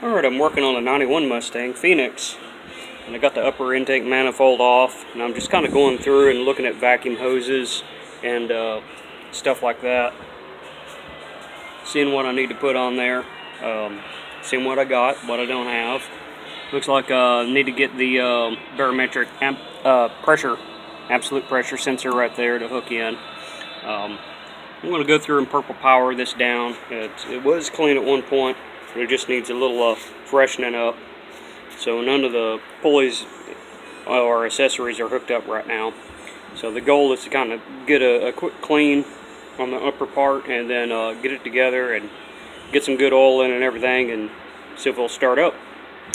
Alright, I'm working on a 91 Mustang Phoenix, and I got the upper intake manifold off, and I'm just kind of going through and looking at vacuum hoses and stuff like that, seeing what I need to put on there, seeing what I got, what I don't have. Looks like I need to get the barometric absolute pressure sensor right there to hook in. I'm going to go through and purple power this down. It was clean at one point. It just needs a little freshening up. So none of the pulleys or accessories are hooked up right now. So the goal is to kind of get a quick clean on the upper part and then get it together and get some good oil in and everything and see if it'll start up,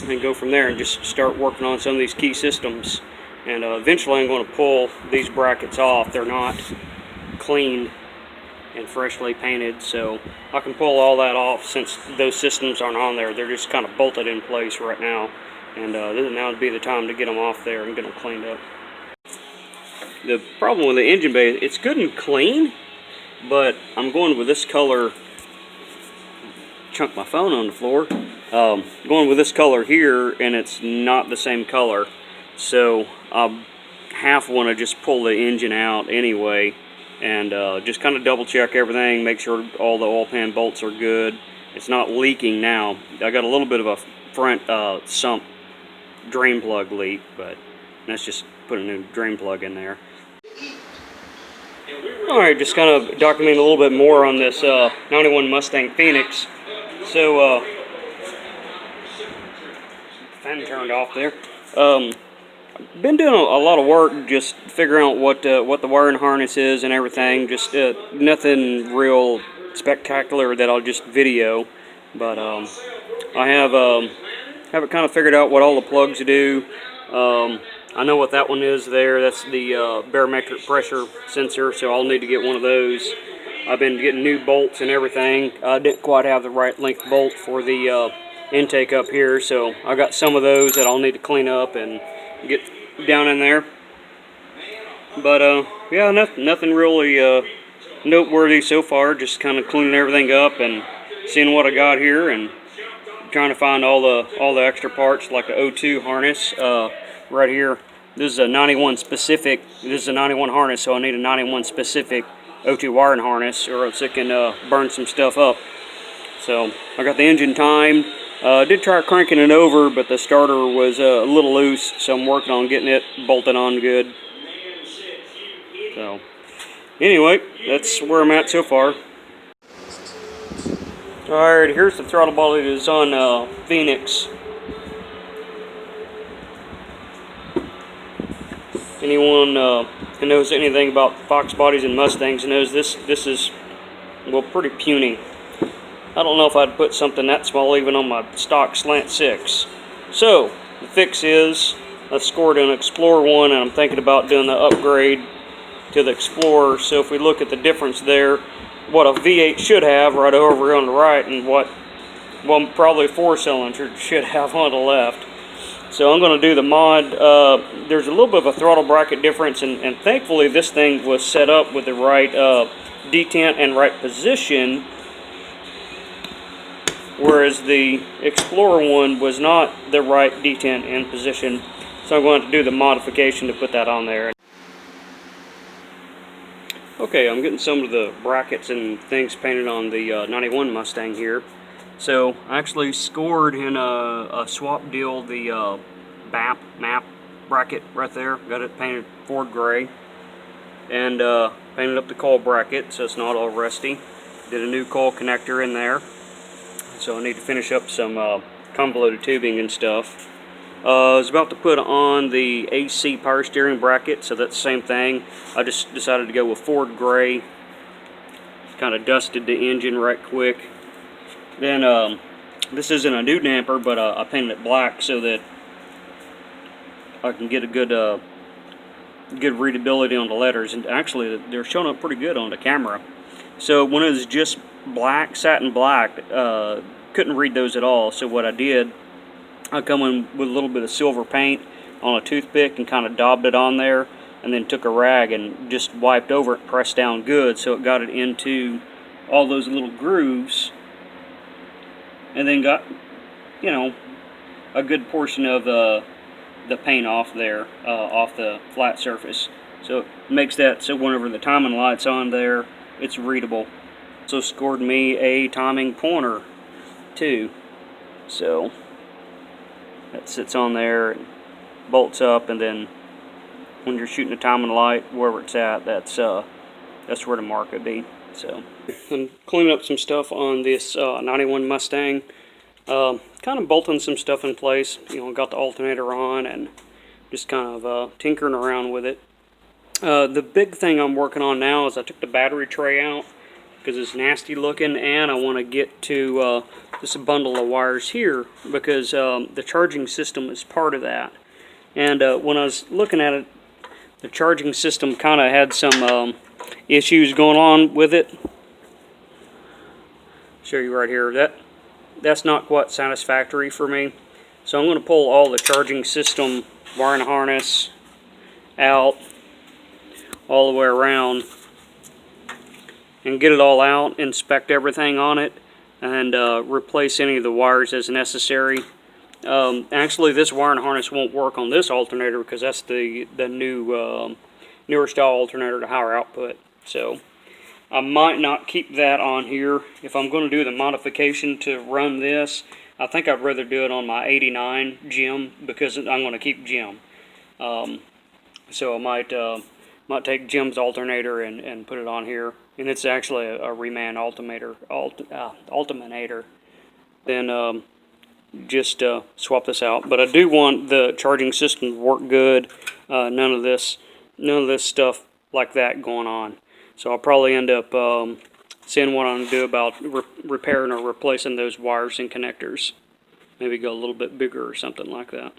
and go from there and just start working on some of these key systems. And eventually I'm going to pull these brackets off. They're not cleaned and freshly painted, so I can pull all that off since those systems aren't on there. They're just kind of bolted in place right now, and now would be the time to get them off there and get them cleaned up. The problem with the engine bay, it's good and clean, but I'm going with this color. Chunked my phone on the floor. Going with this color here, and it's not the same color, so I half want to just pull the engine out anyway and just kind of double check everything, make sure all the oil pan bolts are good. It's not leaking now. I got a little bit of a front sump drain plug leak, but that's just put a new drain plug in there. Alright, just kind of documenting a little bit more on this 91 Mustang Phoenix. So, fan turned off there. Been doing a lot of work just figuring out what the wiring harness is and everything. Just nothing real spectacular that I'll just video, but I have it kind of figured out what all the plugs do. I know what that one is there. That's the barometric pressure sensor, so I'll need to get one of those. I've been getting new bolts and everything. I didn't quite have the right length bolt for the intake up here, so I got some of those that I'll need to clean up and get down in there. But yeah, nothing really noteworthy so far. Just kind of cleaning everything up and seeing what I got here, and trying to find all the extra parts, like the O2 harness right here. This is a 91 specific. This is a 91 harness, so I need a 91 specific O2 wiring harness, or else it can burn some stuff up. So I got the engine timed. Did try cranking it over, but the starter was a little loose, so I'm working on getting it bolted on good. So anyway, that's where I'm at so far. Alright, here's the throttle body that's on Phoenix. Anyone who knows anything about Fox bodies and Mustangs knows this is, well, pretty puny. I don't know if I'd put something that small even on my stock Slant 6. So the fix is, I scored an Explorer 1, and I'm thinking about doing the upgrade to the Explorer. So if we look at the difference there, what a V8 should have right over on the right, and what, well, probably a 4-cylinder should have on the left. So I'm going to do the mod. There's a little bit of a throttle bracket difference, and thankfully this thing was set up with the right detent and right position, whereas the Explorer one was not the right detent and position. So I'm going to do the modification to put that on there. Okay, I'm getting some of the brackets and things painted on the 91 Mustang here. So I actually scored in a swap deal the map bracket right there. Got it painted Ford gray, and painted up the coil bracket so it's not all rusty. Did a new coil connector in there. So I need to finish up some convoluted tubing and stuff. I was about to put on the AC power steering bracket, so that's the same thing. I just decided to go with Ford gray. Kind of dusted the engine right quick. Then this isn't a new damper, but I painted it black so that I can get a good readability on the letters. And actually, they're showing up pretty good on the camera. So when it was just black, satin black, couldn't read those at all. So what I did, I come in with a little bit of silver paint on a toothpick and kind of daubed it on there, and then took a rag and just wiped over it, pressed down good, so it got it into all those little grooves, and then got you know, a good portion of the paint off there, off the flat surface. So it makes that so whenever the timing light's on there, it's readable. So scored me a timing pointer too. So that sits on there and bolts up, and then when you're shooting a timing light, wherever it's at, that's where the mark would be. So I'm cleaning up some stuff on this 91 Mustang. Kind of bolting some stuff in place. You know, got the alternator on and just kind of tinkering around with it. The big thing I'm working on now is I took the battery tray out because it's nasty looking, and I want to get to this bundle of wires here because the charging system is part of that. And when I was looking at it, the charging system kind of had some issues going on with it. Show you right here. That's not quite satisfactory for me. So I'm going to pull all the charging system wiring harness out all the way around and get it all out, inspect everything on it, and replace any of the wires as necessary. Actually, this wiring harness won't work on this alternator because that's the newer style alternator to higher output. So I might not keep that on here. If I'm going to do the modification to run this, I think I'd rather do it on my 89 Jim because I'm going to keep Jim. So I might take Jim's alternator and put it on here. And it's actually a reman Ultimator. Then just swap this out. But I do want the charging system to work good. None of this stuff like that going on. So I'll probably end up seeing what I'm going to do about repairing or replacing those wires and connectors. Maybe go a little bit bigger or something like that.